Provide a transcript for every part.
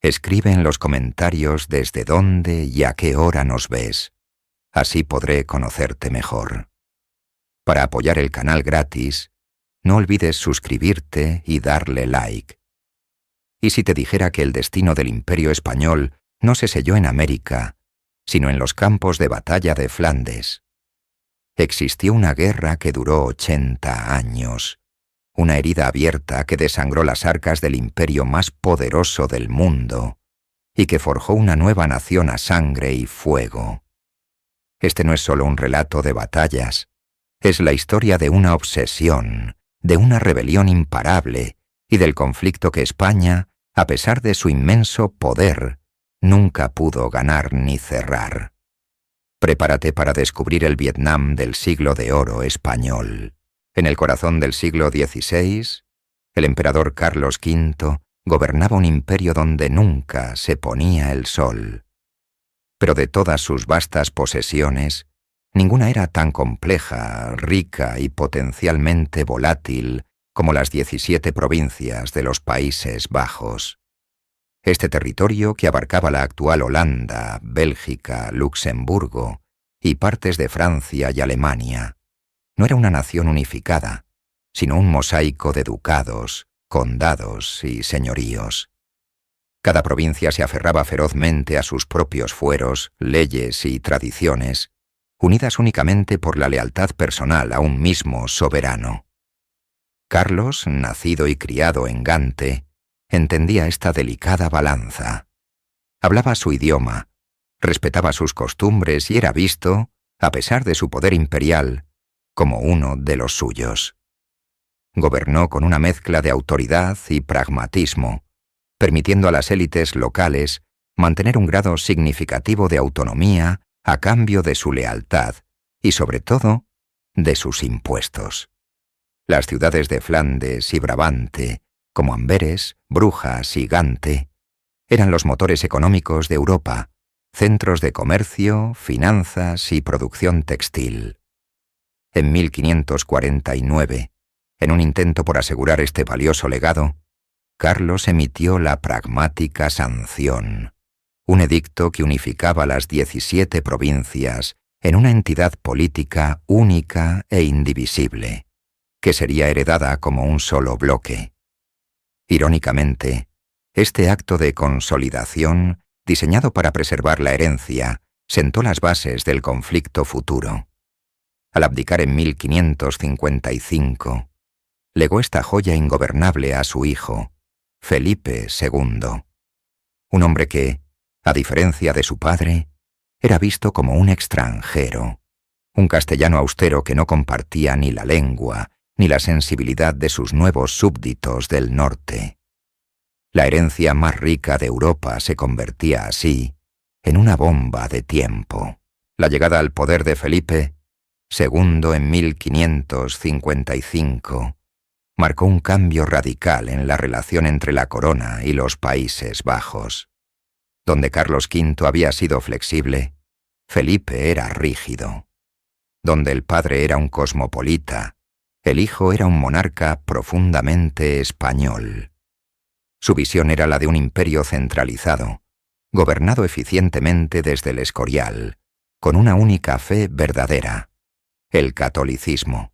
Escribe en los comentarios desde dónde y a qué hora nos ves. Así podré conocerte mejor. Para apoyar el canal gratis, no olvides suscribirte y darle like. ¿Y si te dijera que el destino del Imperio Español no se selló en América, sino en los campos de batalla de Flandes? Existió una guerra que duró 80 años, una herida abierta que desangró las arcas del imperio más poderoso del mundo y que forjó una nueva nación a sangre y fuego. Este no es solo un relato de batallas, es la historia de una obsesión, de una rebelión imparable y del conflicto que España, a pesar de su inmenso poder, nunca pudo ganar ni cerrar. Prepárate para descubrir el Vietnam del siglo de oro español. En el corazón del siglo XVI, el emperador Carlos V gobernaba un imperio donde nunca se ponía el sol. Pero de todas sus vastas posesiones, ninguna era tan compleja, rica y potencialmente volátil como las 17 provincias de los Países Bajos. Este territorio, que abarcaba la actual Holanda, Bélgica, Luxemburgo y partes de Francia y Alemania, no era una nación unificada, sino un mosaico de ducados, condados y señoríos. Cada provincia se aferraba ferozmente a sus propios fueros, leyes y tradiciones, unidas únicamente por la lealtad personal a un mismo soberano. Carlos, nacido y criado en Gante, entendía esta delicada balanza. Hablaba su idioma, respetaba sus costumbres y era visto, a pesar de su poder imperial, como uno de los suyos. Gobernó con una mezcla de autoridad y pragmatismo, permitiendo a las élites locales mantener un grado significativo de autonomía a cambio de su lealtad y, sobre todo, de sus impuestos. Las ciudades de Flandes y Brabante, como Amberes, Brujas y Gante, eran los motores económicos de Europa, centros de comercio, finanzas y producción textil. En 1549, en un intento por asegurar este valioso legado, Carlos emitió la Pragmática Sanción, un edicto que unificaba las 17 provincias en una entidad política única e indivisible, que sería heredada como un solo bloque. Irónicamente, este acto de consolidación, diseñado para preservar la herencia, sentó las bases del conflicto futuro. Al abdicar en 1555, legó esta joya ingobernable a su hijo, Felipe II, un hombre que, a diferencia de su padre, era visto como un extranjero, un castellano austero que no compartía ni la lengua ni la sensibilidad de sus nuevos súbditos del norte. La herencia más rica de Europa se convertía así en una bomba de tiempo. La llegada al poder de Felipe II en 1555 marcó un cambio radical en la relación entre la corona y los Países Bajos. Donde Carlos V había sido flexible, Felipe era rígido. Donde el padre era un cosmopolita, el hijo era un monarca profundamente español. Su visión era la de un imperio centralizado, gobernado eficientemente desde el Escorial, con una única fe verdadera, el catolicismo.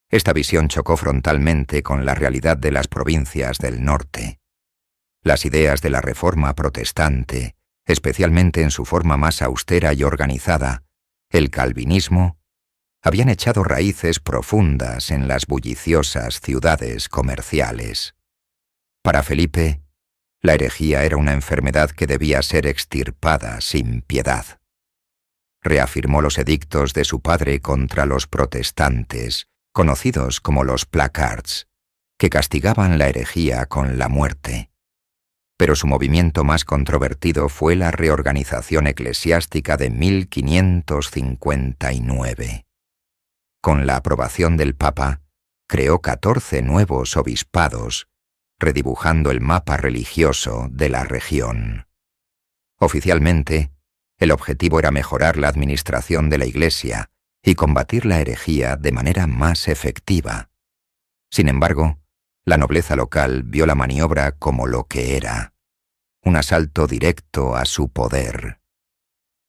Esta visión chocó frontalmente con la realidad de las provincias del norte. Las ideas de la Reforma protestante, especialmente en su forma más austera y organizada, el calvinismo, habían echado raíces profundas en las bulliciosas ciudades comerciales. Para Felipe, la herejía era una enfermedad que debía ser extirpada sin piedad. Reafirmó los edictos de su padre contra los protestantes, conocidos como los placards, que castigaban la herejía con la muerte. Pero su movimiento más controvertido fue la reorganización eclesiástica de 1559. Con la aprobación del Papa, creó 14 nuevos obispados, redibujando el mapa religioso de la región. Oficialmente, el objetivo era mejorar la administración de la Iglesia y combatir la herejía de manera más efectiva. Sin embargo, la nobleza local vio la maniobra como lo que era: un asalto directo a su poder.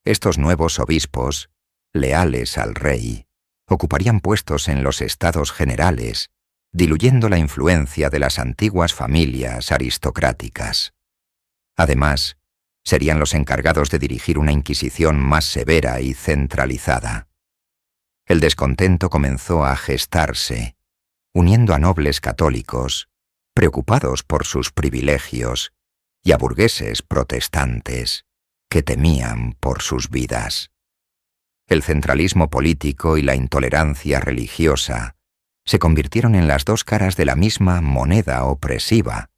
Estos nuevos obispos, leales al rey, ocuparían puestos en los estados generales, diluyendo la influencia de las antiguas familias aristocráticas. Además, serían los encargados de dirigir una inquisición más severa y centralizada. El descontento comenzó a gestarse, uniendo a nobles católicos, preocupados por sus privilegios, y a burgueses protestantes, que temían por sus vidas. El centralismo político y la intolerancia religiosa se convirtieron en las dos caras de la misma moneda opresiva,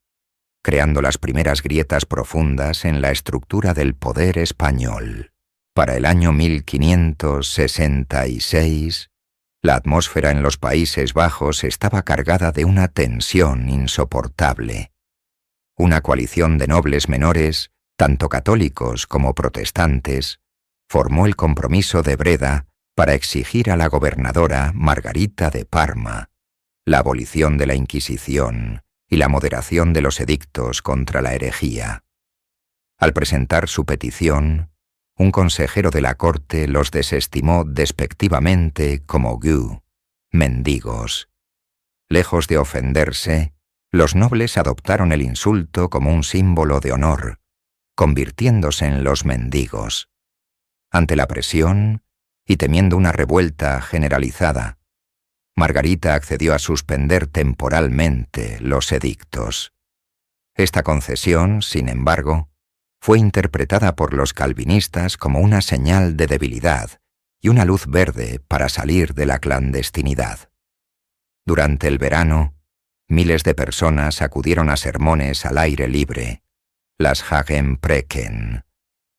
creando las primeras grietas profundas en la estructura del poder español. Para el año 1566, la atmósfera en los Países Bajos estaba cargada de una tensión insoportable. Una coalición de nobles menores, tanto católicos como protestantes, formó el Compromiso de Breda para exigir a la gobernadora Margarita de Parma la abolición de la Inquisición y la moderación de los edictos contra la herejía. Al presentar su petición, un consejero de la corte los desestimó despectivamente como gueux, mendigos. Lejos de ofenderse, los nobles adoptaron el insulto como un símbolo de honor, convirtiéndose en los mendigos. Ante la presión, y temiendo una revuelta generalizada, Margarita accedió a suspender temporalmente los edictos. Esta concesión, sin embargo, fue interpretada por los calvinistas como una señal de debilidad y una luz verde para salir de la clandestinidad. Durante el verano, miles de personas acudieron a sermones al aire libre, las Hagenprekken,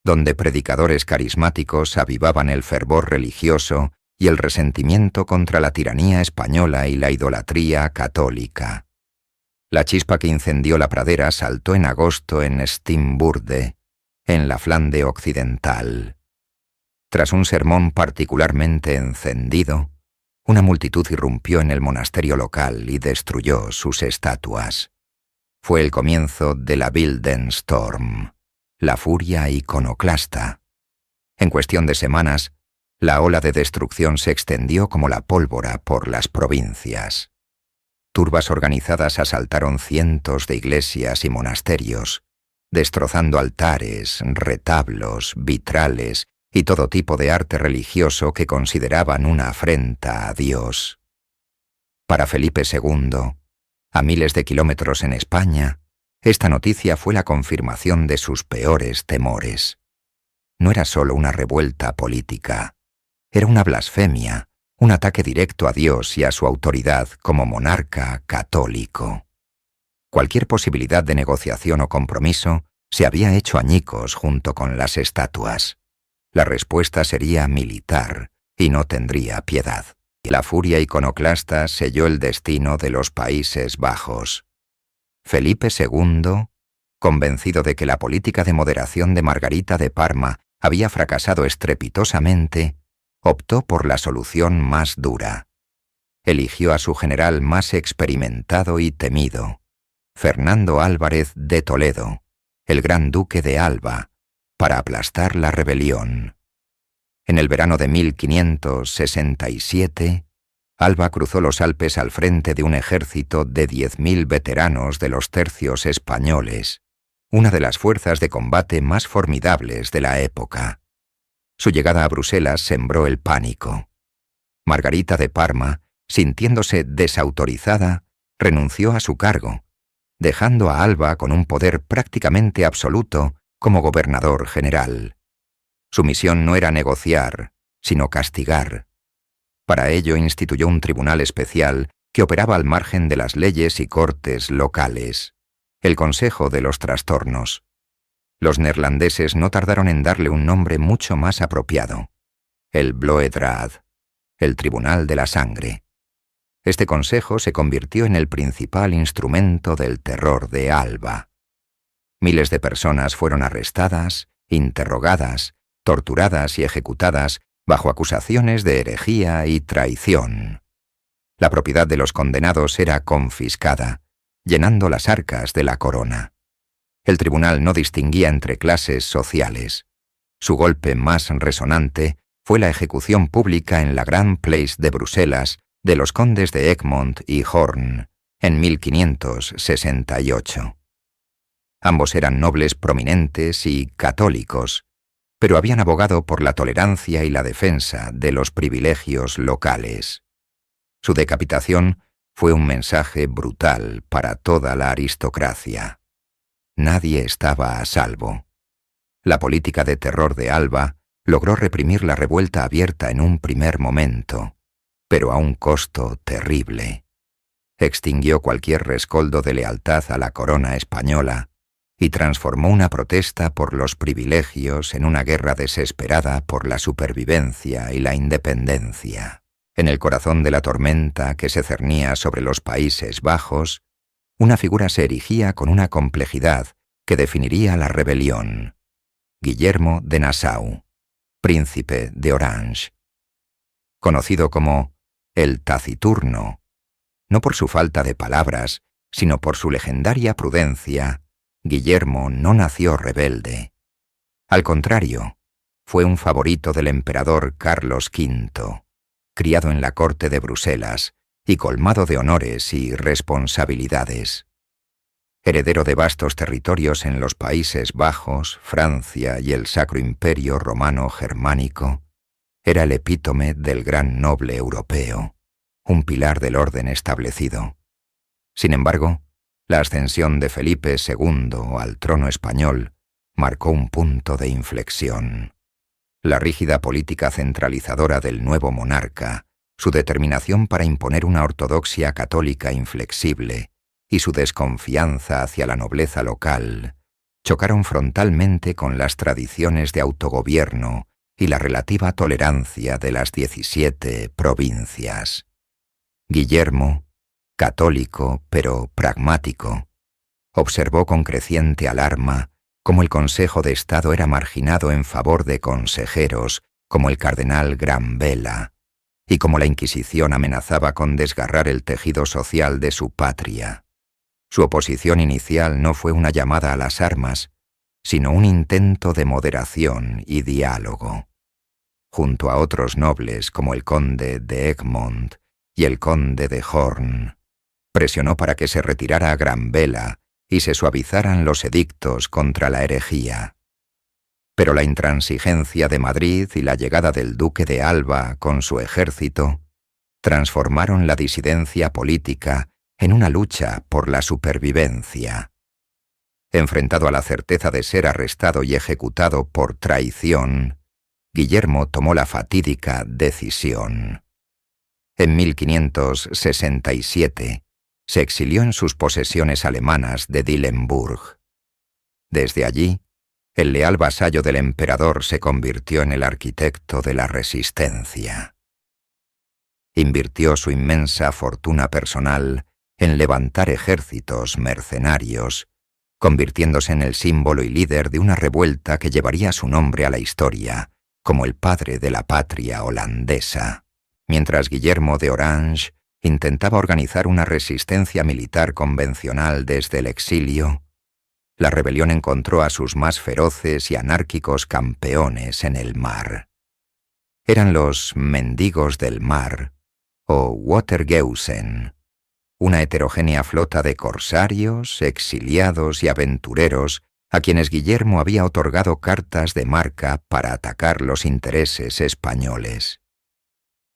donde predicadores carismáticos avivaban el fervor religioso y el resentimiento contra la tiranía española y la idolatría católica. La chispa que incendió la pradera saltó en agosto en Steenburde, en la Flandes occidental. Tras un sermón particularmente encendido, una multitud irrumpió en el monasterio local y destruyó sus estatuas. Fue el comienzo de la Bildenstorm, la furia iconoclasta. En cuestión de semanas, la ola de destrucción se extendió como la pólvora por las provincias. Turbas organizadas asaltaron cientos de iglesias y monasterios, destrozando altares, retablos, vitrales y todo tipo de arte religioso que consideraban una afrenta a Dios. Para Felipe II, a miles de kilómetros en España, esta noticia fue la confirmación de sus peores temores. No era solo una revuelta política, era una blasfemia, un ataque directo a Dios y a su autoridad como monarca católico. Cualquier posibilidad de negociación o compromiso se había hecho añicos junto con las estatuas. La respuesta sería militar y no tendría piedad. La furia iconoclasta selló el destino de los Países Bajos. Felipe II, convencido de que la política de moderación de Margarita de Parma había fracasado estrepitosamente, optó por la solución más dura. Eligió a su general más experimentado y temido, Fernando Álvarez de Toledo, el gran duque de Alba, para aplastar la rebelión. En el verano de 1567, Alba cruzó los Alpes al frente de un ejército de 10.000 veteranos de los tercios españoles, una de las fuerzas de combate más formidables de la época. Su llegada a Bruselas sembró el pánico. Margarita de Parma, sintiéndose desautorizada, renunció a su cargo, dejando a Alba con un poder prácticamente absoluto como gobernador general. Su misión no era negociar, sino castigar. Para ello instituyó un tribunal especial que operaba al margen de las leyes y cortes locales, el Consejo de los Trastornos. Los neerlandeses no tardaron en darle un nombre mucho más apropiado, el Bloedraad, el Tribunal de la Sangre. Este consejo se convirtió en el principal instrumento del terror de Alba. Miles de personas fueron arrestadas, interrogadas, torturadas y ejecutadas bajo acusaciones de herejía y traición. La propiedad de los condenados era confiscada, llenando las arcas de la corona. El tribunal no distinguía entre clases sociales. Su golpe más resonante fue la ejecución pública en la Grand Place de Bruselas de los condes de Egmont y Horn en 1568. Ambos eran nobles prominentes y católicos, pero habían abogado por la tolerancia y la defensa de los privilegios locales. Su decapitación fue un mensaje brutal para toda la aristocracia. Nadie estaba a salvo. La política de terror de Alba logró reprimir la revuelta abierta en un primer momento, pero a un costo terrible. Extinguió cualquier rescoldo de lealtad a la corona española y transformó una protesta por los privilegios en una guerra desesperada por la supervivencia y la independencia. En el corazón de la tormenta que se cernía sobre los Países Bajos, una figura se erigía con una complejidad que definiría la rebelión: Guillermo de Nassau, príncipe de Orange. Conocido como el Taciturno, no por su falta de palabras, sino por su legendaria prudencia, Guillermo no nació rebelde. Al contrario, fue un favorito del emperador Carlos V, criado en la corte de Bruselas y colmado de honores y responsabilidades. Heredero de vastos territorios en los Países Bajos, Francia y el Sacro Imperio Romano Germánico, era el epítome del gran noble europeo, un pilar del orden establecido. Sin embargo, la ascensión de Felipe II al trono español marcó un punto de inflexión. La rígida política centralizadora del nuevo monarca, su determinación para imponer una ortodoxia católica inflexible y su desconfianza hacia la nobleza local chocaron frontalmente con las tradiciones de autogobierno y la relativa tolerancia de las 17 provincias. Guillermo, católico pero pragmático, observó con creciente alarma cómo el Consejo de Estado era marginado en favor de consejeros como el cardenal Granvela, y cómo la Inquisición amenazaba con desgarrar el tejido social de su patria. Su oposición inicial no fue una llamada a las armas, sino un intento de moderación y diálogo. Junto a otros nobles como el conde de Egmont y el conde de Horn, presionó para que se retirara a Granvela y se suavizaran los edictos contra la herejía. Pero la intransigencia de Madrid y la llegada del duque de Alba con su ejército transformaron la disidencia política en una lucha por la supervivencia. Enfrentado a la certeza de ser arrestado y ejecutado por traición, Guillermo tomó la fatídica decisión. En 1567 se exilió en sus posesiones alemanas de Dillenburg. Desde allí, el leal vasallo del emperador se convirtió en el arquitecto de la resistencia. Invirtió su inmensa fortuna personal en levantar ejércitos mercenarios, convirtiéndose en el símbolo y líder de una revuelta que llevaría su nombre a la historia como el padre de la patria holandesa. Mientras Guillermo de Orange intentaba organizar una resistencia militar convencional desde el exilio, la rebelión encontró a sus más feroces y anárquicos campeones en el mar. Eran los mendigos del mar, o Watergeusen, una heterogénea flota de corsarios, exiliados y aventureros a quienes Guillermo había otorgado cartas de marca para atacar los intereses españoles.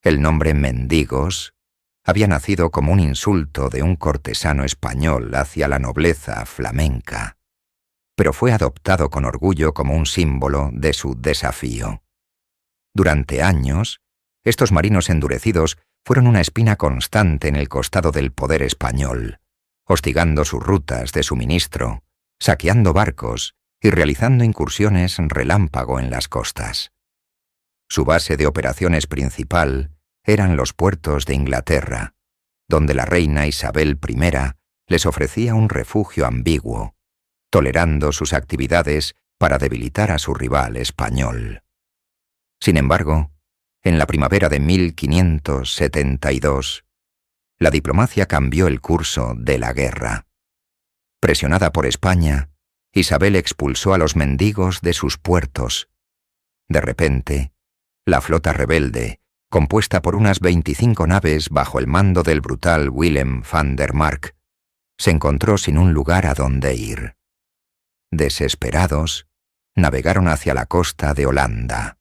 El nombre mendigos había nacido como un insulto de un cortesano español hacia la nobleza flamenca, pero fue adoptado con orgullo como un símbolo de su desafío. Durante años, estos marinos endurecidos fueron una espina constante en el costado del poder español, hostigando sus rutas de suministro, saqueando barcos y realizando incursiones relámpago en las costas. Su base de operaciones principal eran los puertos de Inglaterra, donde la reina Isabel I les ofrecía un refugio ambiguo, tolerando sus actividades para debilitar a su rival español. Sin embargo, en la primavera de 1572, la diplomacia cambió el curso de la guerra. Presionada por España, Isabel expulsó a los mendigos de sus puertos. De repente, la flota rebelde, compuesta por unas 25 naves bajo el mando del brutal Willem van der Mark, se encontró sin un lugar a donde ir. Desesperados, navegaron hacia la costa de Holanda.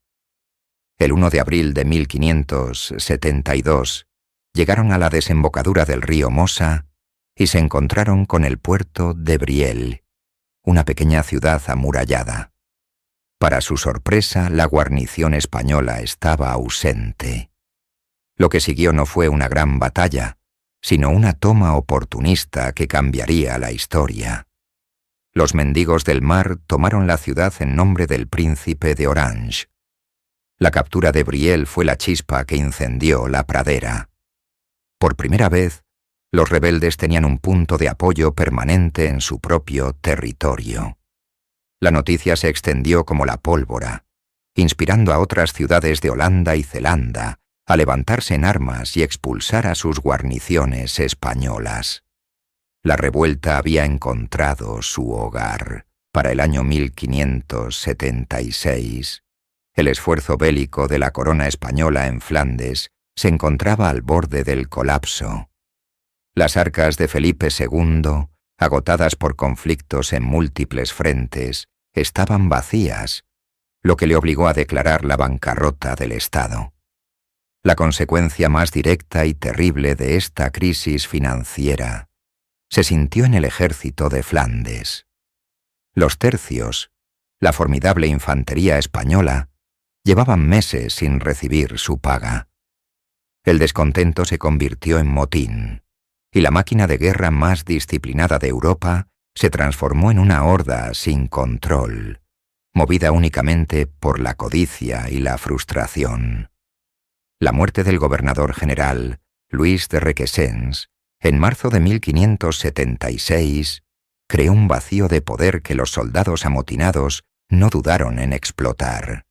El 1 de abril de 1572 llegaron a la desembocadura del río Mosa y se encontraron con el puerto de Brielle, una pequeña ciudad amurallada. Para su sorpresa, la guarnición española estaba ausente. Lo que siguió no fue una gran batalla, sino una toma oportunista que cambiaría la historia. Los mendigos del mar tomaron la ciudad en nombre del príncipe de Orange. La captura de Brielle fue la chispa que incendió la pradera. Por primera vez, los rebeldes tenían un punto de apoyo permanente en su propio territorio. La noticia se extendió como la pólvora, inspirando a otras ciudades de Holanda y Zelanda a levantarse en armas y expulsar a sus guarniciones españolas. La revuelta había encontrado su hogar. Para el año 1576, el esfuerzo bélico de la corona española en Flandes se encontraba al borde del colapso. Las arcas de Felipe II, agotadas por conflictos en múltiples frentes, estaban vacías, lo que le obligó a declarar la bancarrota del Estado. La consecuencia más directa y terrible de esta crisis financiera se sintió en el ejército de Flandes. Los tercios, la formidable infantería española, llevaban meses sin recibir su paga. El descontento se convirtió en motín, y la máquina de guerra más disciplinada de Europa se transformó en una horda sin control, movida únicamente por la codicia y la frustración. La muerte del gobernador general, Luis de Requesens, en marzo de 1576, creó un vacío de poder que los soldados amotinados no dudaron en explotar.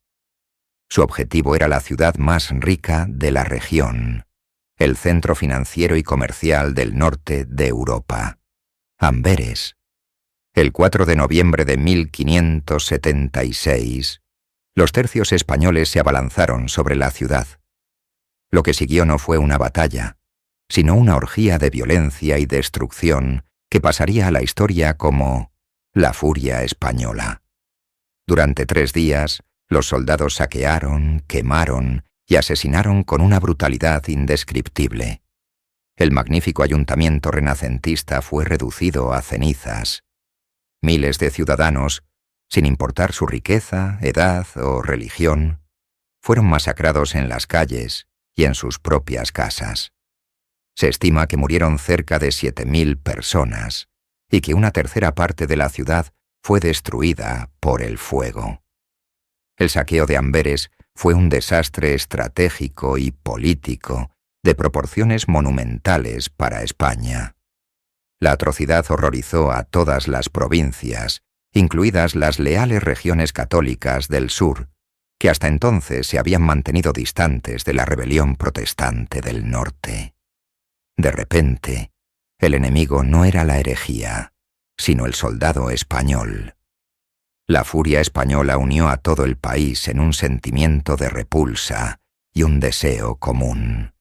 Su objetivo era la ciudad más rica de la región, el centro financiero y comercial del norte de Europa, Amberes. El 4 de noviembre de 1576, los tercios españoles se abalanzaron sobre la ciudad. Lo que siguió no fue una batalla, sino una orgía de violencia y destrucción que pasaría a la historia como la furia española. Durante 3 días, los soldados saquearon, quemaron y asesinaron con una brutalidad indescriptible. El magnífico ayuntamiento renacentista fue reducido a cenizas. Miles de ciudadanos, sin importar su riqueza, edad o religión, fueron masacrados en las calles y en sus propias casas. Se estima que murieron cerca de 7.000 personas y que una tercera parte de la ciudad fue destruida por el fuego. El saqueo de Amberes fue un desastre estratégico y político de proporciones monumentales para España. La atrocidad horrorizó a todas las provincias, incluidas las leales regiones católicas del sur, que hasta entonces se habían mantenido distantes de la rebelión protestante del norte. De repente, el enemigo no era la herejía, sino el soldado español. La furia española unió a todo el país en un sentimiento de repulsa y un deseo común: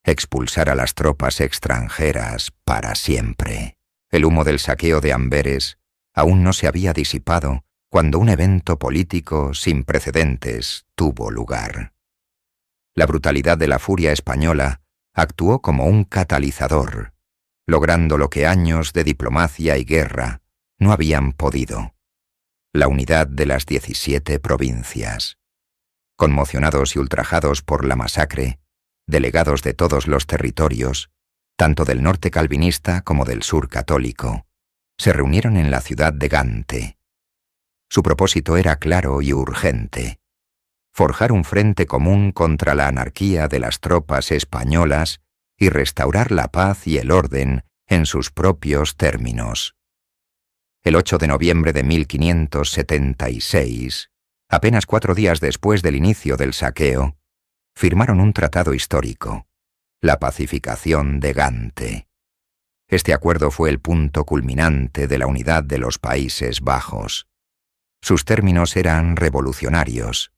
expulsar a las tropas extranjeras para siempre. El humo del saqueo de Amberes aún no se había disipado cuando un evento político sin precedentes tuvo lugar. La brutalidad de la furia española actuó como un catalizador, logrando lo que años de diplomacia y guerra no habían podido: la unidad de las 17 provincias. Conmocionados y ultrajados por la masacre, delegados de todos los territorios, tanto del norte calvinista como del sur católico, se reunieron en la ciudad de Gante. Su propósito era claro y urgente: forjar un frente común contra la anarquía de las tropas españolas y restaurar la paz y el orden en sus propios términos. El 8 de noviembre de 1576, apenas 4 días después del inicio del saqueo, firmaron un tratado histórico, la Pacificación de Gante. Este acuerdo fue el punto culminante de la unidad de los Países Bajos. Sus términos eran revolucionarios.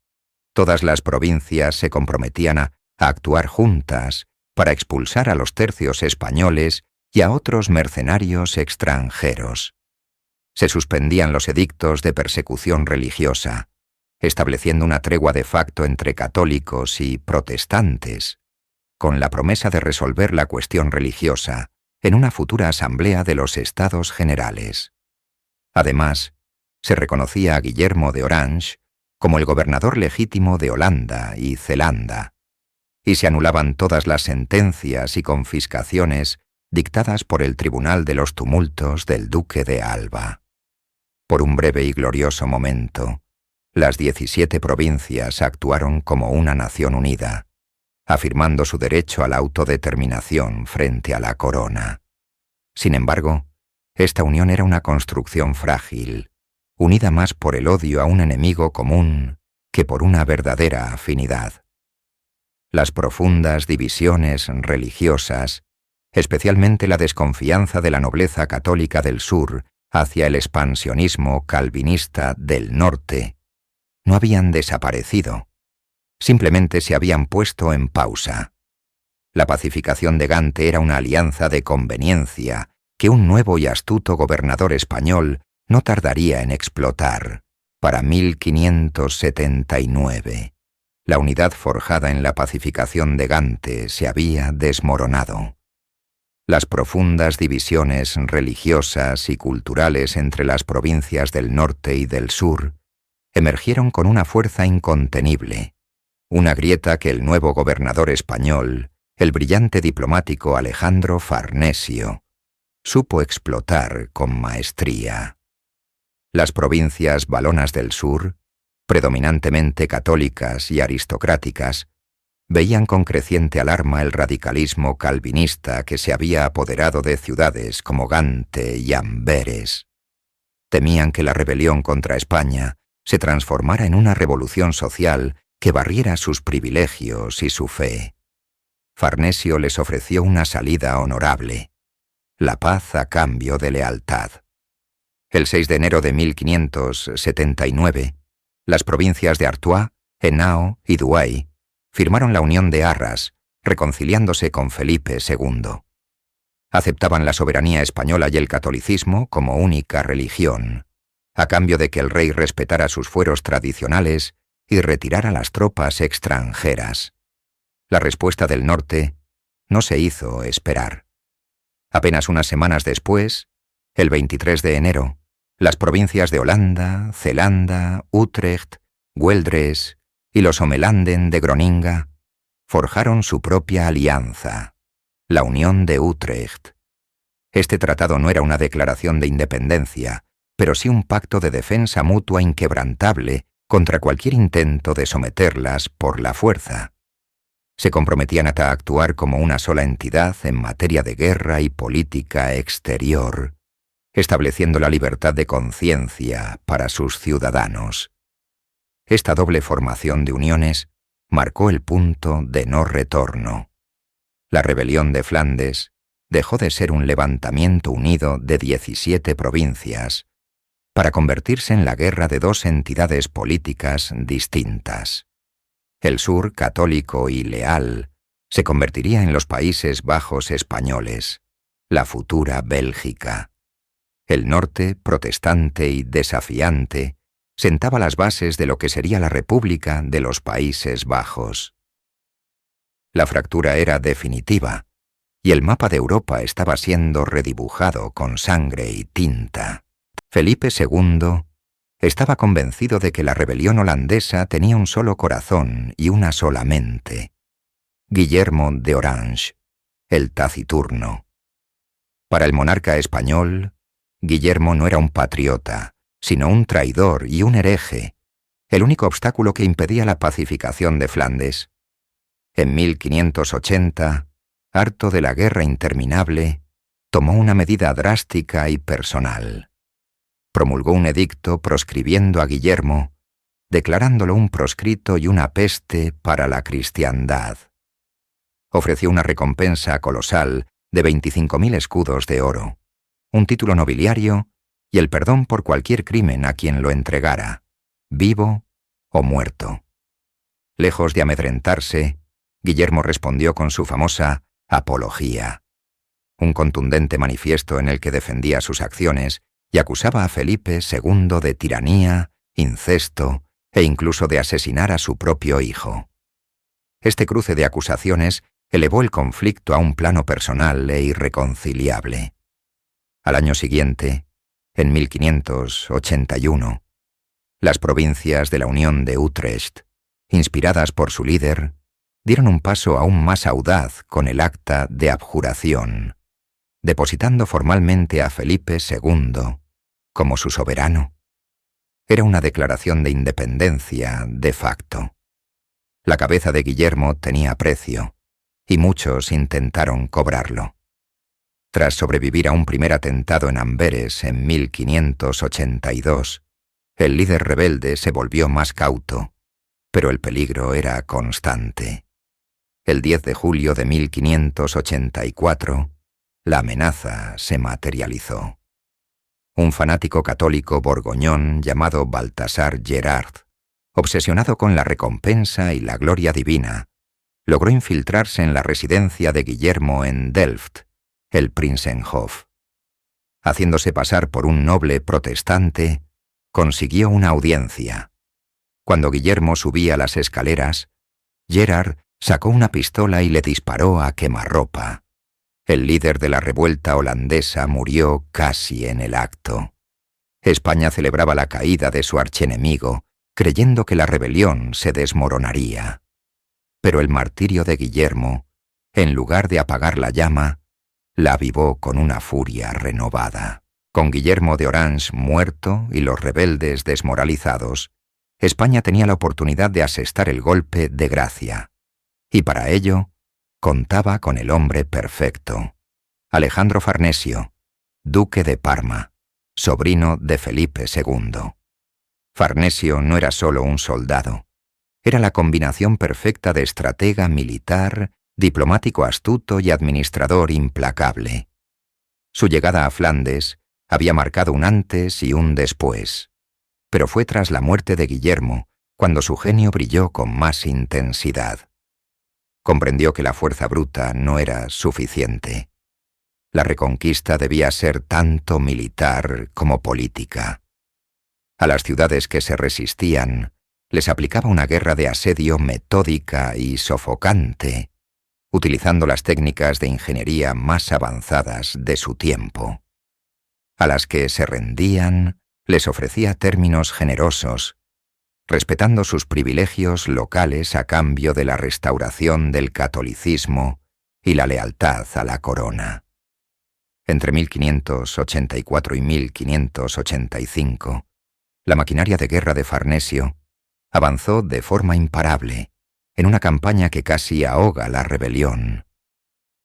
Todas las provincias se comprometían a actuar juntas para expulsar a los tercios españoles y a otros mercenarios extranjeros. Se suspendían los edictos de persecución religiosa, estableciendo una tregua de facto entre católicos y protestantes, con la promesa de resolver la cuestión religiosa en una futura asamblea de los Estados Generales. Además, se reconocía a Guillermo de Orange como el gobernador legítimo de Holanda y Zelanda, y se anulaban todas las sentencias y confiscaciones dictadas por el Tribunal de los Tumultos del Duque de Alba. Por un breve y glorioso momento, las 17 provincias actuaron como una nación unida, afirmando su derecho a la autodeterminación frente a la corona. Sin embargo, esta unión era una construcción frágil, unida más por el odio a un enemigo común que por una verdadera afinidad. Las profundas divisiones religiosas, especialmente la desconfianza de la nobleza católica del sur hacia el expansionismo calvinista del norte, no habían desaparecido, simplemente se habían puesto en pausa. La pacificación de Gante era una alianza de conveniencia que un nuevo y astuto gobernador español no tardaría en explotar. Para 1579, la unidad forjada en la pacificación de Gante se había desmoronado. Las profundas divisiones religiosas y culturales entre las provincias del norte y del sur emergieron con una fuerza incontenible, una grieta que el nuevo gobernador español, el brillante diplomático Alejandro Farnesio, supo explotar con maestría. Las provincias valonas del sur, predominantemente católicas y aristocráticas, veían con creciente alarma el radicalismo calvinista que se había apoderado de ciudades como Gante y Amberes. Temían que la rebelión contra España se transformara en una revolución social que barriera sus privilegios y su fe. Farnesio les ofreció una salida honorable: la paz a cambio de lealtad. El 6 de enero de 1579, las provincias de Artois, Henao y Douai firmaron la Unión de Arras, reconciliándose con Felipe II. Aceptaban la soberanía española y el catolicismo como única religión, a cambio de que el rey respetara sus fueros tradicionales y retirara las tropas extranjeras. La respuesta del norte no se hizo esperar. Apenas unas semanas después, el 23 de enero, las provincias de Holanda, Zelanda, Utrecht, Güeldres y los Omelanden de Groninga forjaron su propia alianza, la Unión de Utrecht. Este tratado no era una declaración de independencia, pero sí un pacto de defensa mutua inquebrantable contra cualquier intento de someterlas por la fuerza. Se comprometían a actuar como una sola entidad en materia de guerra y política exterior, estableciendo la libertad de conciencia para sus ciudadanos. Esta doble formación de uniones marcó el punto de no retorno. La rebelión de Flandes dejó de ser un levantamiento unido de 17 provincias para convertirse en la guerra de dos entidades políticas distintas. El sur, católico y leal, se convertiría en los Países Bajos españoles, la futura Bélgica. El norte, protestante y desafiante, sentaba las bases de lo que sería la República de los Países Bajos. La fractura era definitiva, y el mapa de Europa estaba siendo redibujado con sangre y tinta. Felipe II estaba convencido de que la rebelión holandesa tenía un solo corazón y una sola mente: Guillermo de Orange, el taciturno. Para el monarca español, Guillermo no era un patriota, sino un traidor y un hereje, el único obstáculo que impedía la pacificación de Flandes. En 1580, harto de la guerra interminable, tomó una medida drástica y personal. Promulgó un edicto proscribiendo a Guillermo, declarándolo un proscrito y una peste para la cristiandad. Ofreció una recompensa colosal de 25.000 escudos de oro, un título nobiliario y el perdón por cualquier crimen a quien lo entregara, vivo o muerto. Lejos de amedrentarse, Guillermo respondió con su famosa Apología, un contundente manifiesto en el que defendía sus acciones y acusaba a Felipe II de tiranía, incesto e incluso de asesinar a su propio hijo. Este cruce de acusaciones elevó el conflicto a un plano personal e irreconciliable. Al año siguiente, en 1581, las provincias de la Unión de Utrecht, inspiradas por su líder, dieron un paso aún más audaz con el acta de abjuración, depositando formalmente a Felipe II como su soberano. Era una declaración de independencia de facto. La cabeza de Guillermo tenía precio, y muchos intentaron cobrarlo. Tras sobrevivir a un primer atentado en Amberes en 1582, el líder rebelde se volvió más cauto, pero el peligro era constante. El 10 de julio de 1584, la amenaza se materializó. Un fanático católico borgoñón llamado Baltasar Gerard, obsesionado con la recompensa y la gloria divina, logró infiltrarse en la residencia de Guillermo en Delft, el Prinsenhof. Haciéndose pasar por un noble protestante, consiguió una audiencia. Cuando Guillermo subía las escaleras, Gerard sacó una pistola y le disparó a quemarropa. El líder de la revuelta holandesa murió casi en el acto. España celebraba la caída de su archienemigo, creyendo que la rebelión se desmoronaría. Pero el martirio de Guillermo, en lugar de apagar la llama, la avivó con una furia renovada. Con Guillermo de Orange muerto y los rebeldes desmoralizados, España tenía la oportunidad de asestar el golpe de gracia. Y para ello, contaba con el hombre perfecto, Alejandro Farnesio, duque de Parma, sobrino de Felipe II. Farnesio no era solo un soldado, era la combinación perfecta de estratega militar, diplomático astuto y administrador implacable. Su llegada a Flandes había marcado un antes y un después, pero fue tras la muerte de Guillermo cuando su genio brilló con más intensidad. Comprendió que la fuerza bruta no era suficiente. La reconquista debía ser tanto militar como política. A las ciudades que se resistían, les aplicaba una guerra de asedio metódica y sofocante, utilizando las técnicas de ingeniería más avanzadas de su tiempo. A las que se rendían, les ofrecía términos generosos, respetando sus privilegios locales a cambio de la restauración del catolicismo y la lealtad a la corona. Entre 1584 y 1585, la maquinaria de guerra de Farnesio avanzó de forma imparable en una campaña que casi ahoga la rebelión.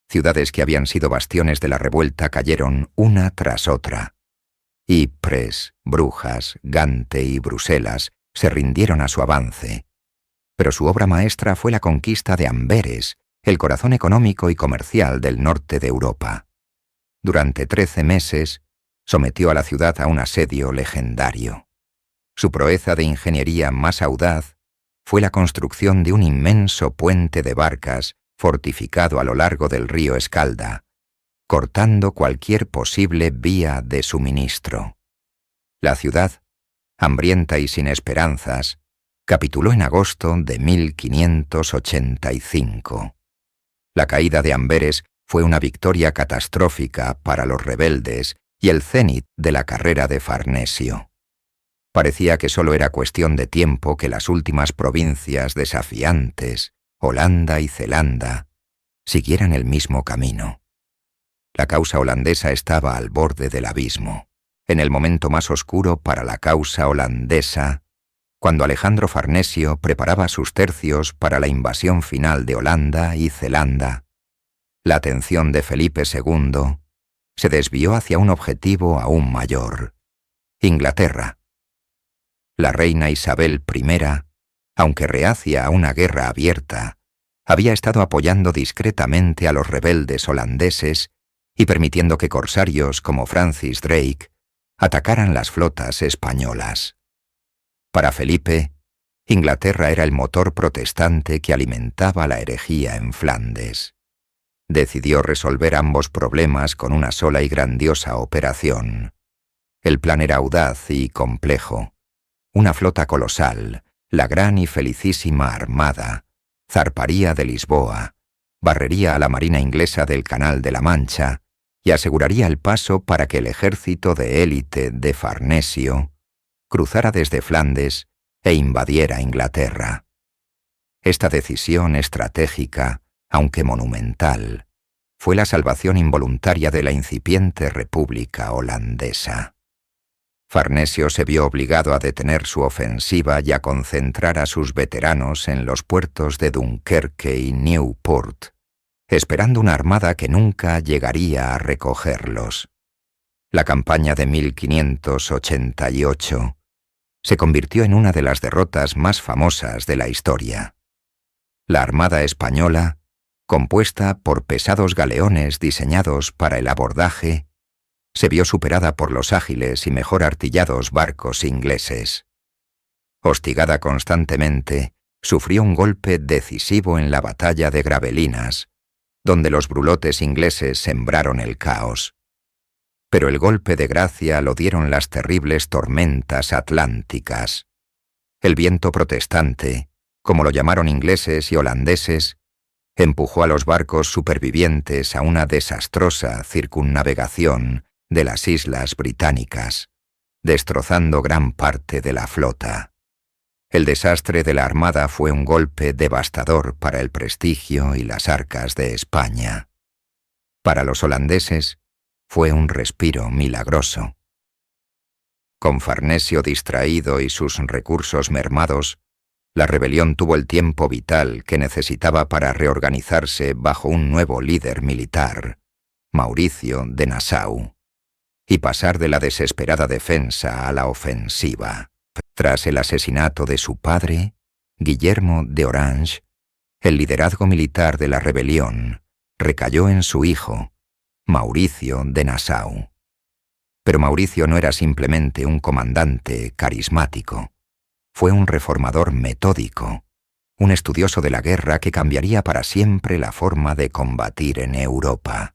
Ciudades que habían sido bastiones de la revuelta cayeron una tras otra. Ypres, Brujas, Gante y Bruselas se rindieron a su avance, pero su obra maestra fue la conquista de Amberes, el corazón económico y comercial del norte de Europa. Durante 13 meses, sometió a la ciudad a un asedio legendario. Su proeza de ingeniería más audaz fue la construcción de un inmenso puente de barcas fortificado a lo largo del río Escalda, cortando cualquier posible vía de suministro. La ciudad, hambrienta y sin esperanzas, capituló en agosto de 1585. La caída de Amberes fue una victoria catastrófica para los rebeldes y el cenit de la carrera de Farnesio. Parecía que solo era cuestión de tiempo que las últimas provincias desafiantes, Holanda y Zelanda, siguieran el mismo camino. La causa holandesa estaba al borde del abismo. En el momento más oscuro para la causa holandesa, cuando Alejandro Farnesio preparaba sus tercios para la invasión final de Holanda y Zelanda, la atención de Felipe II se desvió hacia un objetivo aún mayor: Inglaterra. La reina Isabel I, aunque reacia a una guerra abierta, había estado apoyando discretamente a los rebeldes holandeses y permitiendo que corsarios como Francis Drake atacaran las flotas españolas. Para Felipe, Inglaterra era el motor protestante que alimentaba la herejía en Flandes. Decidió resolver ambos problemas con una sola y grandiosa operación. El plan era audaz y complejo. Una flota colosal, la gran y felicísima Armada, zarparía de Lisboa, barrería a la marina inglesa del Canal de la Mancha y aseguraría el paso para que el ejército de élite de Farnesio cruzara desde Flandes e invadiera Inglaterra. Esta decisión estratégica, aunque monumental, fue la salvación involuntaria de la incipiente República holandesa. Farnesio se vio obligado a detener su ofensiva y a concentrar a sus veteranos en los puertos de Dunkerque y Newport, esperando una armada que nunca llegaría a recogerlos. La campaña de 1588 se convirtió en una de las derrotas más famosas de la historia. La Armada española, compuesta por pesados galeones diseñados para el abordaje, se vio superada por los ágiles y mejor artillados barcos ingleses. Hostigada constantemente, sufrió un golpe decisivo en la batalla de Gravelinas, donde los brulotes ingleses sembraron el caos. Pero el golpe de gracia lo dieron las terribles tormentas atlánticas. El viento protestante, como lo llamaron ingleses y holandeses, empujó a los barcos supervivientes a una desastrosa circunnavegación de las islas británicas, destrozando gran parte de la flota. El desastre de la Armada fue un golpe devastador para el prestigio y las arcas de España. Para los holandeses, fue un respiro milagroso. Con Farnesio distraído y sus recursos mermados, la rebelión tuvo el tiempo vital que necesitaba para reorganizarse bajo un nuevo líder militar, Mauricio de Nassau, y pasar de la desesperada defensa a la ofensiva. Tras el asesinato de su padre, Guillermo de Orange, el liderazgo militar de la rebelión recayó en su hijo, Mauricio de Nassau. Pero Mauricio no era simplemente un comandante carismático. Fue un reformador metódico, un estudioso de la guerra que cambiaría para siempre la forma de combatir en Europa.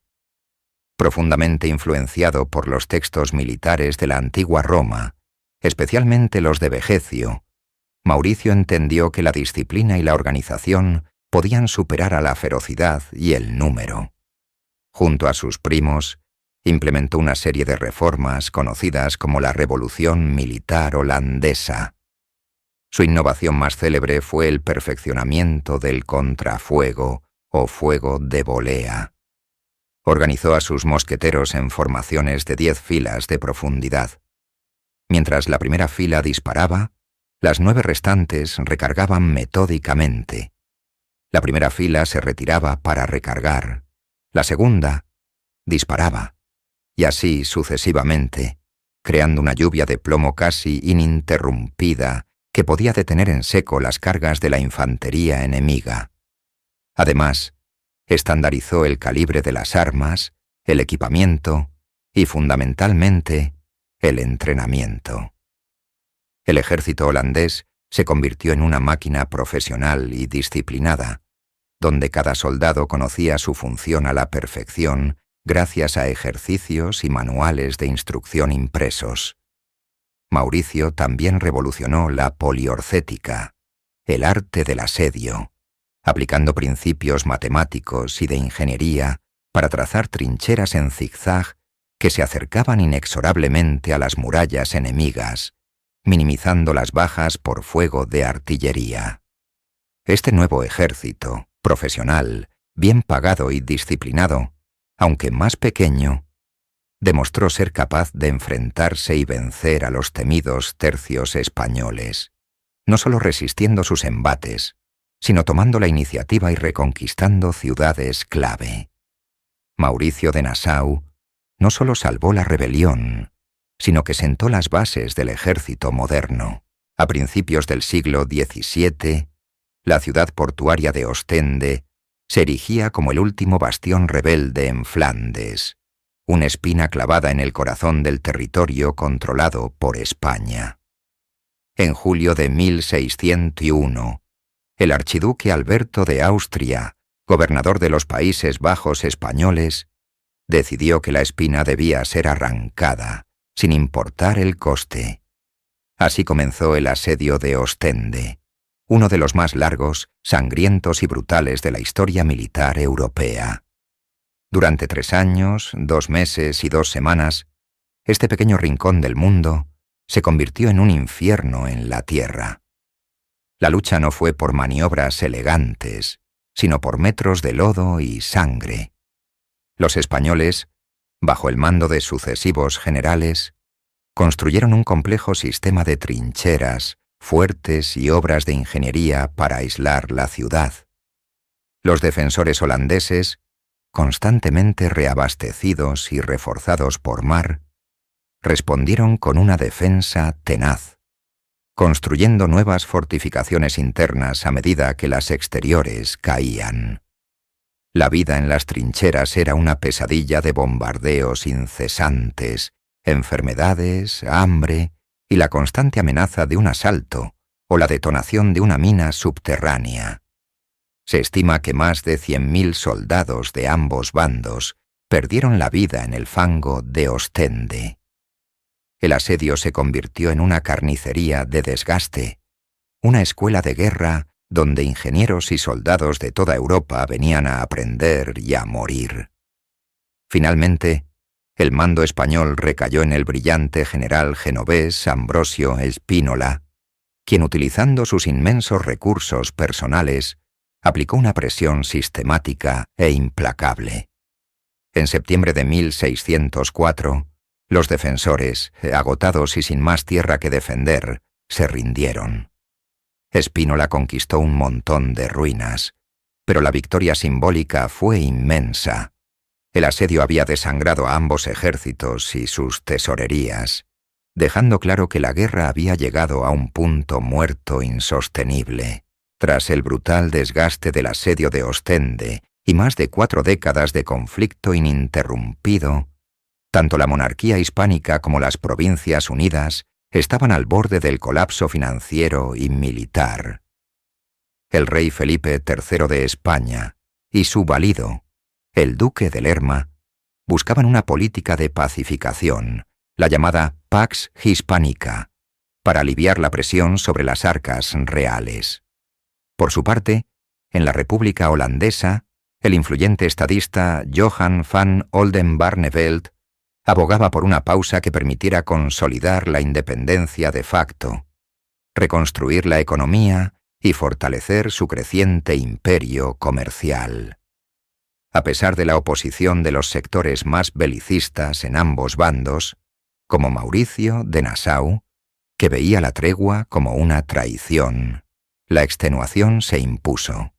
Profundamente influenciado por los textos militares de la antigua Roma, especialmente los de Vegecio, Mauricio entendió que la disciplina y la organización podían superar a la ferocidad y el número. Junto a sus primos, implementó una serie de reformas conocidas como la Revolución Militar Holandesa. Su innovación más célebre fue el perfeccionamiento del contrafuego o fuego de volea. Organizó a sus mosqueteros en formaciones de 10 filas de profundidad. Mientras la primera fila disparaba, las 9 restantes recargaban metódicamente. La primera fila se retiraba para recargar, la segunda disparaba, y así sucesivamente, creando una lluvia de plomo casi ininterrumpida que podía detener en seco las cargas de la infantería enemiga. Además, estandarizó el calibre de las armas, el equipamiento y, fundamentalmente, el entrenamiento. El ejército holandés se convirtió en una máquina profesional y disciplinada, donde cada soldado conocía su función a la perfección gracias a ejercicios y manuales de instrucción impresos. Mauricio también revolucionó la poliorcética, el arte del asedio, aplicando principios matemáticos y de ingeniería para trazar trincheras en zigzag que se acercaban inexorablemente a las murallas enemigas, minimizando las bajas por fuego de artillería. Este nuevo ejército, profesional, bien pagado y disciplinado, aunque más pequeño, demostró ser capaz de enfrentarse y vencer a los temidos tercios españoles, no solo resistiendo sus embates, sino tomando la iniciativa y reconquistando ciudades clave. Mauricio de Nassau no solo salvó la rebelión, sino que sentó las bases del ejército moderno. A principios del siglo XVII, la ciudad portuaria de Ostende se erigía como el último bastión rebelde en Flandes, una espina clavada en el corazón del territorio controlado por España. En julio de 1601, el archiduque Alberto de Austria, gobernador de los Países Bajos españoles, decidió que la espina debía ser arrancada, sin importar el coste. Así comenzó el asedio de Ostende, uno de los más largos, sangrientos y brutales de la historia militar europea. Durante 3 años, 2 meses y 2 semanas, este pequeño rincón del mundo se convirtió en un infierno en la tierra. La lucha no fue por maniobras elegantes, sino por metros de lodo y sangre. Los españoles, bajo el mando de sucesivos generales, construyeron un complejo sistema de trincheras, fuertes y obras de ingeniería para aislar la ciudad. Los defensores holandeses, constantemente reabastecidos y reforzados por mar, respondieron con una defensa tenaz, construyendo nuevas fortificaciones internas a medida que las exteriores caían. La vida en las trincheras era una pesadilla de bombardeos incesantes, enfermedades, hambre y la constante amenaza de un asalto o la detonación de una mina subterránea. Se estima que más de 100.000 soldados de ambos bandos perdieron la vida en el fango de Ostende. El asedio se convirtió en una carnicería de desgaste, una escuela de guerra donde ingenieros y soldados de toda Europa venían a aprender y a morir. Finalmente, el mando español recayó en el brillante general genovés Ambrosio Spínola, quien, utilizando sus inmensos recursos personales, aplicó una presión sistemática e implacable. En septiembre de 1604, los defensores, agotados y sin más tierra que defender, se rindieron. Spínola conquistó un montón de ruinas, pero la victoria simbólica fue inmensa. El asedio había desangrado a ambos ejércitos y sus tesorerías, dejando claro que la guerra había llegado a un punto muerto insostenible. Tras el brutal desgaste del asedio de Ostende y más de 4 décadas de conflicto ininterrumpido, tanto la monarquía hispánica como las Provincias Unidas estaban al borde del colapso financiero y militar. El rey Felipe III de España y su valido, el duque de Lerma, buscaban una política de pacificación, la llamada Pax Hispánica, para aliviar la presión sobre las arcas reales. Por su parte, en la República Holandesa, el influyente estadista Johan van Oldenbarnevelt abogaba por una pausa que permitiera consolidar la independencia de facto, reconstruir la economía y fortalecer su creciente imperio comercial. A pesar de la oposición de los sectores más belicistas en ambos bandos, como Mauricio de Nassau, que veía la tregua como una traición, la extenuación se impuso.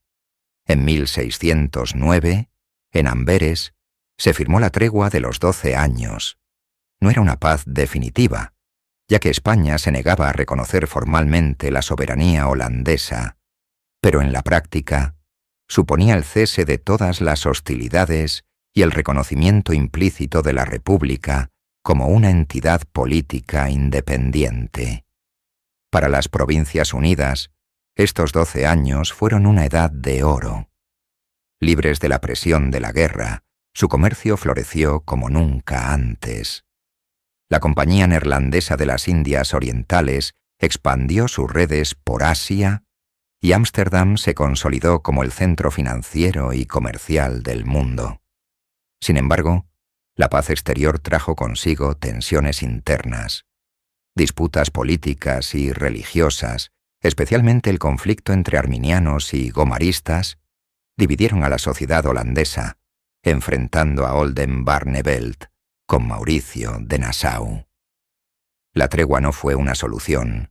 En 1609, en Amberes, se firmó la tregua de los 12 años. No era una paz definitiva, ya que España se negaba a reconocer formalmente la soberanía holandesa, pero en la práctica suponía el cese de todas las hostilidades y el reconocimiento implícito de la República como una entidad política independiente. Para las Provincias Unidas, estos 12 años fueron una edad de oro. Libres de la presión de la guerra, su comercio floreció como nunca antes. La Compañía Neerlandesa de las Indias Orientales expandió sus redes por Asia y Ámsterdam se consolidó como el centro financiero y comercial del mundo. Sin embargo, la paz exterior trajo consigo tensiones internas. Disputas políticas y religiosas, especialmente el conflicto entre arminianos y gomaristas, dividieron a la sociedad holandesa, enfrentando a Oldenbarnevelt con Mauricio de Nassau. La tregua no fue una solución,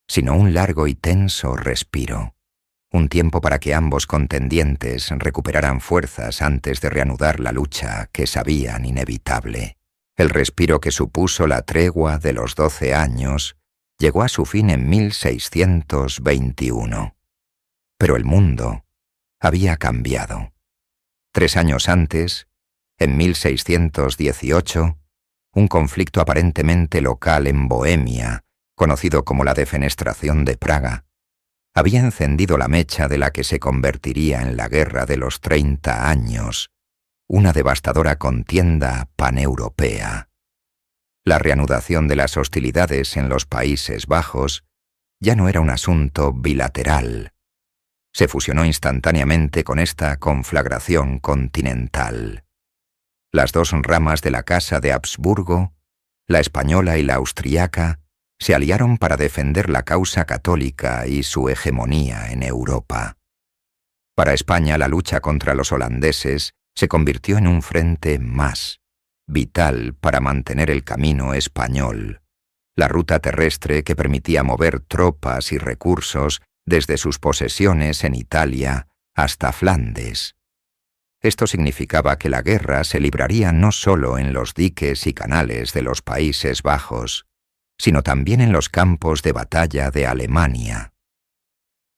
sino un largo y tenso respiro, un tiempo para que ambos contendientes recuperaran fuerzas antes de reanudar la lucha que sabían inevitable. El respiro que supuso la tregua de los 12 años llegó a su fin en 1621. Pero el mundo había cambiado. 3 años antes, en 1618, un conflicto aparentemente local en Bohemia, conocido como la Defenestración de Praga, había encendido la mecha de la que se convertiría en la Guerra de los 30 años, una devastadora contienda paneuropea. La reanudación de las hostilidades en los Países Bajos ya no era un asunto bilateral. Se fusionó instantáneamente con esta conflagración continental. Las dos ramas de la Casa de Habsburgo, la española y la austriaca, se aliaron para defender la causa católica y su hegemonía en Europa. Para España, la lucha contra los holandeses se convirtió en un frente más, vital para mantener el camino español, la ruta terrestre que permitía mover tropas y recursos desde sus posesiones en Italia hasta Flandes. Esto significaba que la guerra se libraría no solo en los diques y canales de los Países Bajos, sino también en los campos de batalla de Alemania.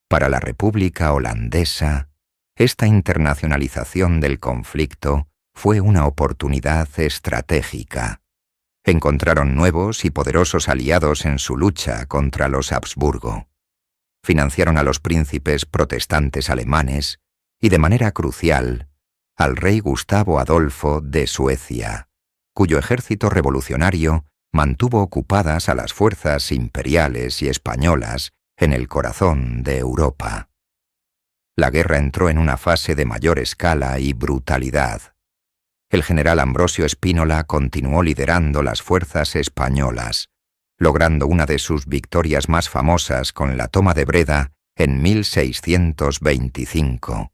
Para la República Holandesa, esta internacionalización del conflicto fue una oportunidad estratégica. Encontraron nuevos y poderosos aliados en su lucha contra los Habsburgo. Financiaron a los príncipes protestantes alemanes y, de manera crucial, al rey Gustavo Adolfo de Suecia, cuyo ejército revolucionario mantuvo ocupadas a las fuerzas imperiales y españolas en el corazón de Europa. La guerra entró en una fase de mayor escala y brutalidad. El general Ambrosio Spínola continuó liderando las fuerzas españolas, logrando una de sus victorias más famosas con la toma de Breda en 1625,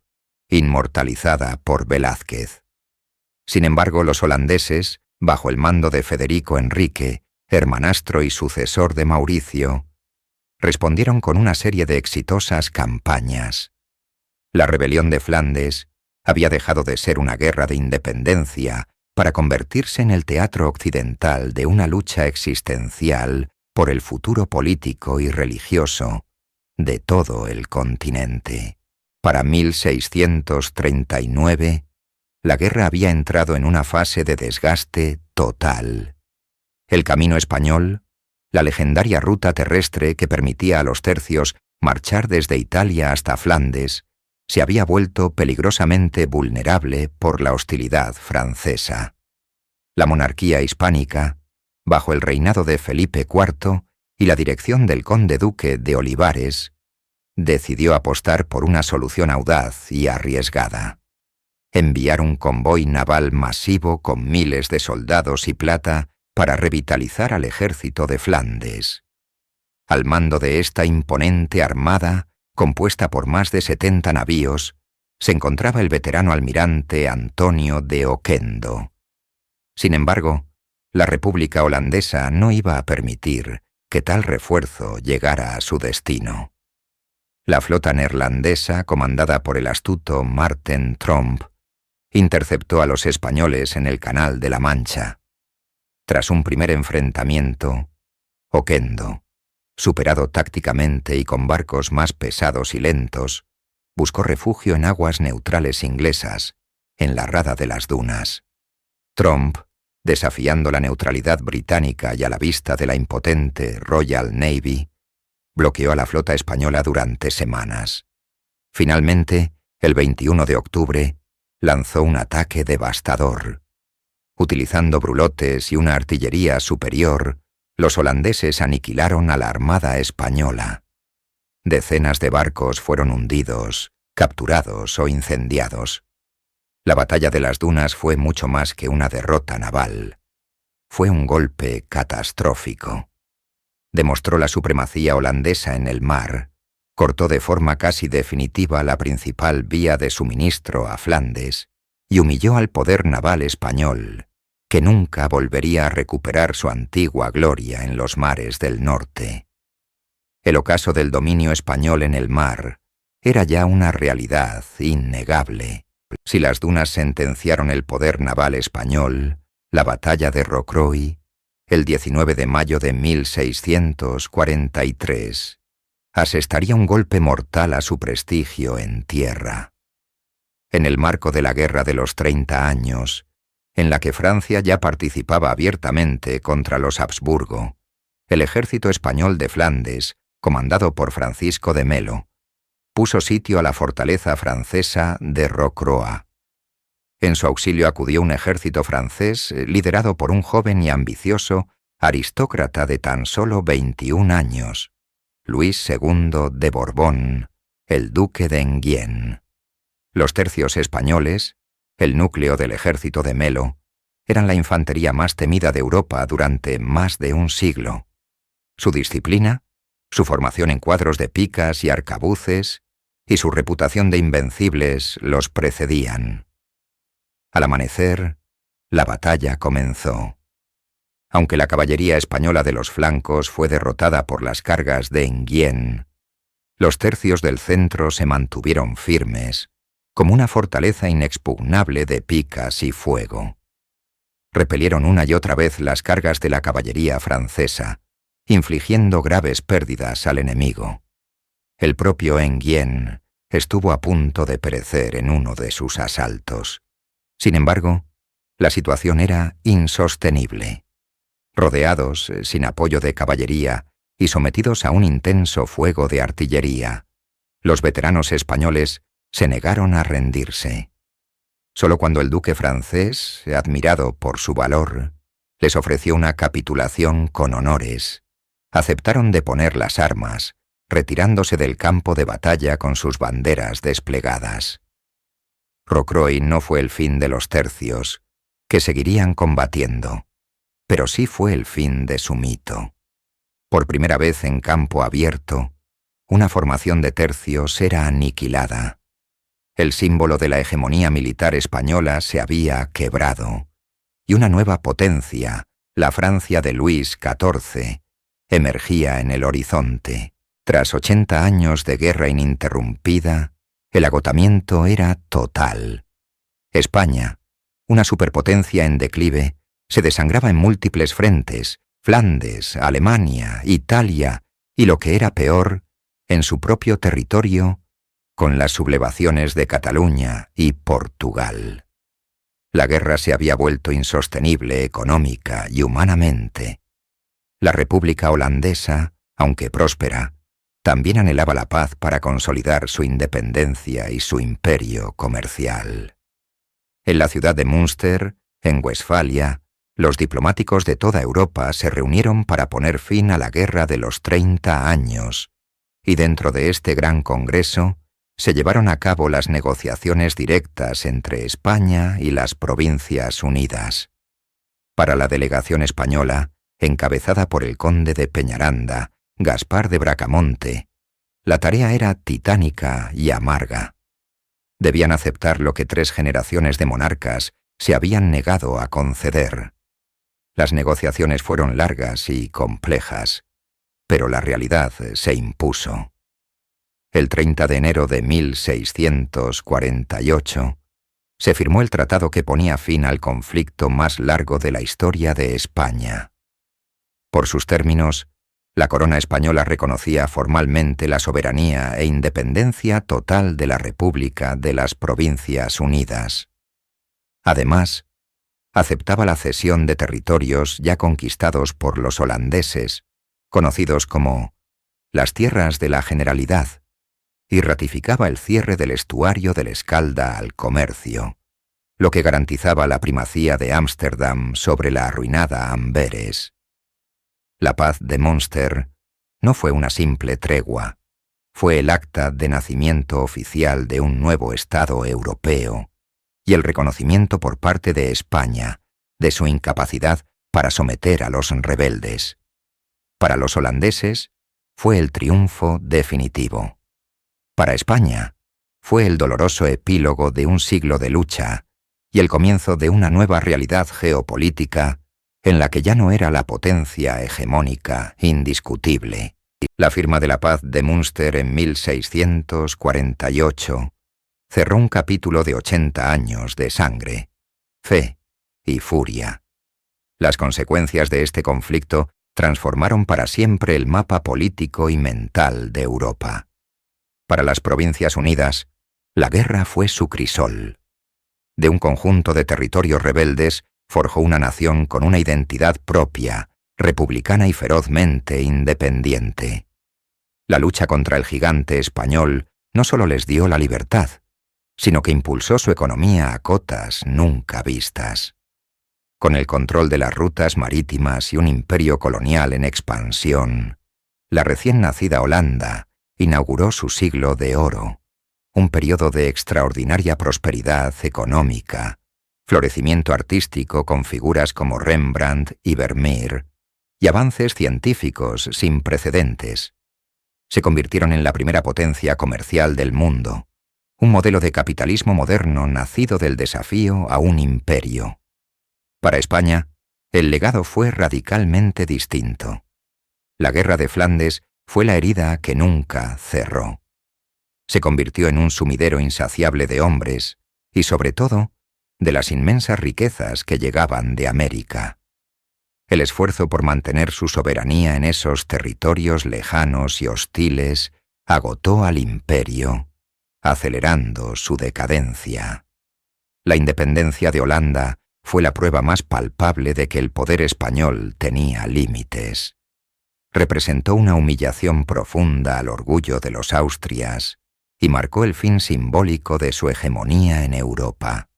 inmortalizada por Velázquez. Sin embargo, los holandeses, bajo el mando de Federico Enrique, hermanastro y sucesor de Mauricio, respondieron con una serie de exitosas campañas. La rebelión de Flandes había dejado de ser una guerra de independencia para convertirse en el teatro occidental de una lucha existencial por el futuro político y religioso de todo el continente. Para 1639, la guerra había entrado en una fase de desgaste total. El camino español, la legendaria ruta terrestre que permitía a los tercios marchar desde Italia hasta Flandes, se había vuelto peligrosamente vulnerable por la hostilidad francesa. La monarquía hispánica, bajo el reinado de Felipe IV y la dirección del conde-duque de Olivares, decidió apostar por una solución audaz y arriesgada: enviar un convoy naval masivo con miles de soldados y plata para revitalizar al ejército de Flandes. Al mando de esta imponente armada, compuesta por más de 70 navíos, se encontraba el veterano almirante Antonio de Oquendo. Sin embargo, la República Holandesa no iba a permitir que tal refuerzo llegara a su destino. La flota neerlandesa, comandada por el astuto Marten Tromp, interceptó a los españoles en el Canal de la Mancha. Tras un primer enfrentamiento, Oquendo, superado tácticamente y con barcos más pesados y lentos, buscó refugio en aguas neutrales inglesas, en la rada de las dunas. Tromp, desafiando la neutralidad británica y a la vista de la impotente Royal Navy, bloqueó a la flota española durante semanas. Finalmente, el 21 de octubre, lanzó un ataque devastador. Utilizando brulotes y una artillería superior, los holandeses aniquilaron a la armada española. Decenas de barcos fueron hundidos, capturados o incendiados. La batalla de las dunas fue mucho más que una derrota naval. Fue un golpe catastrófico. Demostró la supremacía holandesa en el mar, cortó de forma casi definitiva la principal vía de suministro a Flandes y humilló al poder naval español, que nunca volvería a recuperar su antigua gloria en los mares del norte. El ocaso del dominio español en el mar era ya una realidad innegable. Si las dunas sentenciaron el poder naval español, la batalla de Rocroi, el 19 de mayo de 1643, asestaría un golpe mortal a su prestigio en tierra. En el marco de la Guerra de los 30 años, en la que Francia ya participaba abiertamente contra los Habsburgo, el ejército español de Flandes, comandado por Francisco de Melo, puso sitio a la fortaleza francesa de Rocroi. En su auxilio acudió un ejército francés liderado por un joven y ambicioso aristócrata de tan solo 21 años, Luis II de Borbón, el duque de Enghien. Los tercios españoles, el núcleo del ejército de Melo, eran la infantería más temida de Europa durante más de un siglo. Su disciplina, su formación en cuadros de picas y arcabuces, y su reputación de invencibles los precedían. Al amanecer, la batalla comenzó. Aunque la caballería española de los flancos fue derrotada por las cargas de Enghien, los tercios del centro se mantuvieron firmes, como una fortaleza inexpugnable de picas y fuego. Repelieron una y otra vez las cargas de la caballería francesa, infligiendo graves pérdidas al enemigo. El propio Enghien estuvo a punto de perecer en uno de sus asaltos. Sin embargo, la situación era insostenible. Rodeados, sin apoyo de caballería y sometidos a un intenso fuego de artillería, los veteranos españoles se negaron a rendirse. Solo cuando el duque francés, admirado por su valor, les ofreció una capitulación con honores, aceptaron deponer las armas, retirándose del campo de batalla con sus banderas desplegadas. Rocroi no fue el fin de los tercios, que seguirían combatiendo, pero sí fue el fin de su mito. Por primera vez en campo abierto, una formación de tercios era aniquilada. El símbolo de la hegemonía militar española se había quebrado, y una nueva potencia, la Francia de Luis XIV, emergía en el horizonte. Tras 80 años de guerra ininterrumpida, el agotamiento era total. España, una superpotencia en declive, se desangraba en múltiples frentes: Flandes, Alemania, Italia y, lo que era peor, en su propio territorio, con las sublevaciones de Cataluña y Portugal. La guerra se había vuelto insostenible económica y humanamente. La República holandesa, aunque próspera, también anhelaba la paz para consolidar su independencia y su imperio comercial. En la ciudad de Münster, en Westfalia, los diplomáticos de toda Europa se reunieron para poner fin a la Guerra de los 30 años, y dentro de este gran congreso se llevaron a cabo las negociaciones directas entre España y las Provincias Unidas. Para la delegación española, encabezada por el conde de Peñaranda, Gaspar de Bracamonte, la tarea era titánica y amarga. Debían aceptar lo que 3 generaciones de monarcas se habían negado a conceder. Las negociaciones fueron largas y complejas, pero la realidad se impuso. El 30 de enero de 1648 se firmó el tratado que ponía fin al conflicto más largo de la historia de España. Por sus términos, la corona española reconocía formalmente la soberanía e independencia total de la República de las Provincias Unidas. Además, aceptaba la cesión de territorios ya conquistados por los holandeses, conocidos como las Tierras de la Generalidad, y ratificaba el cierre del estuario del Escalda al comercio, lo que garantizaba la primacía de Ámsterdam sobre la arruinada Amberes. La paz de Münster no fue una simple tregua, fue el acta de nacimiento oficial de un nuevo Estado europeo y el reconocimiento por parte de España de su incapacidad para someter a los rebeldes. Para los holandeses fue el triunfo definitivo. Para España fue el doloroso epílogo de un siglo de lucha y el comienzo de una nueva realidad geopolítica en la que ya no era la potencia hegemónica indiscutible. La firma de la paz de Münster en 1648 cerró un capítulo de 80 años de sangre, fe y furia. Las consecuencias de este conflicto transformaron para siempre el mapa político y mental de Europa. Para las Provincias Unidas, La guerra fue su crisol. De un conjunto de territorios rebeldes forjó una nación con una identidad propia, republicana y ferozmente independiente. La lucha contra el gigante español no solo les dio la libertad, sino que impulsó su economía a cotas nunca vistas. Con el control de las rutas marítimas y un imperio colonial en expansión, la recién nacida Holanda inauguró su siglo de oro, un periodo de extraordinaria prosperidad económica, florecimiento artístico con figuras como Rembrandt y Vermeer, y avances científicos sin precedentes. Se convirtieron en la primera potencia comercial del mundo, un modelo de capitalismo moderno nacido del desafío a un imperio. Para España, el legado fue radicalmente distinto. La guerra de Flandes fue la herida que nunca cerró. Se convirtió en un sumidero insaciable de hombres y, sobre todo, de las inmensas riquezas que llegaban de América. El esfuerzo por mantener su soberanía en esos territorios lejanos y hostiles agotó al imperio, acelerando su decadencia. La independencia de Holanda fue la prueba más palpable de que el poder español tenía límites. Representó una humillación profunda al orgullo de los Austrias y marcó el fin simbólico de su hegemonía en Europa.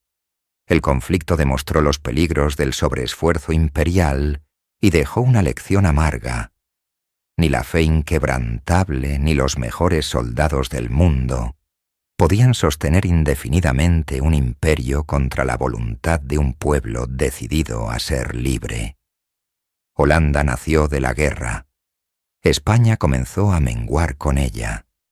El conflicto demostró los peligros del sobreesfuerzo imperial y dejó una lección amarga. Ni la fe inquebrantable ni los mejores soldados del mundo podían sostener indefinidamente un imperio contra la voluntad de un pueblo decidido a ser libre. Holanda nació de la guerra. España comenzó a menguar con ella.